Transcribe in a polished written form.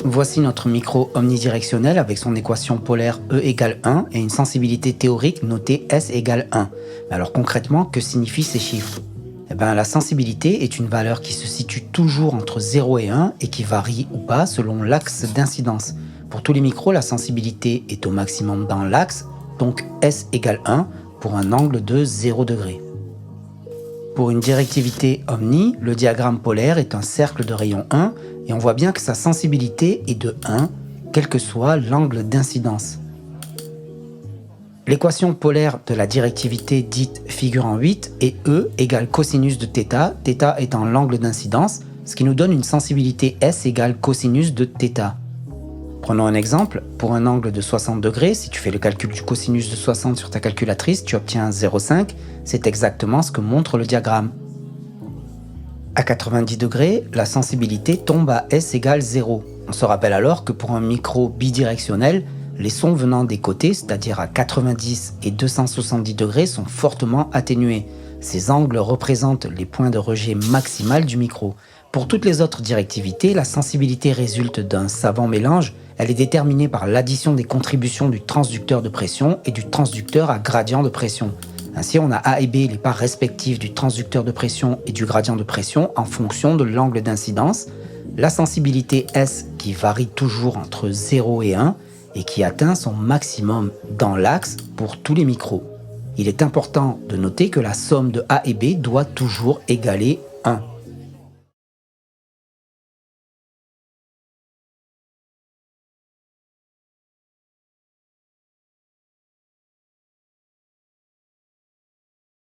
Voici notre micro omnidirectionnel avec son équation polaire E égale 1 et une sensibilité théorique notée S égale 1. Alors concrètement, que signifient ces chiffres? La sensibilité est une valeur qui se situe toujours entre 0 et 1 et qui varie ou pas selon l'axe d'incidence. Pour tous les micros, la sensibilité est au maximum dans l'axe, donc S égale 1 pour un angle de 0 degré. Pour une directivité omni, le diagramme polaire est un cercle de rayon 1 et on voit bien que sa sensibilité est de 1, quel que soit l'angle d'incidence. L'équation polaire de la directivité dite figurant 8 est E égale cosinus de θ, θ étant l'angle d'incidence, ce qui nous donne une sensibilité S égale cosinus de θ. Prenons un exemple, pour un angle de 60 degrés, si tu fais le calcul du cosinus de 60 sur ta calculatrice, tu obtiens 0,5, c'est exactement ce que montre le diagramme. À 90 degrés, la sensibilité tombe à S égale 0. On se rappelle alors que pour un micro bidirectionnel, les sons venant des côtés, c'est-à-dire à 90 et 270 degrés, sont fortement atténués. Ces angles représentent les points de rejet maximal du micro. Pour toutes les autres directivités, la sensibilité résulte d'un savant mélange. Elle est déterminée par l'addition des contributions du transducteur de pression et du transducteur à gradient de pression. Ainsi, on a A et B les parts respectives du transducteur de pression et du gradient de pression en fonction de l'angle d'incidence. La sensibilité S qui varie toujours entre 0 et 1 et qui atteint son maximum dans l'axe pour tous les micros. Il est important de noter que la somme de A et B doit toujours égaler 1.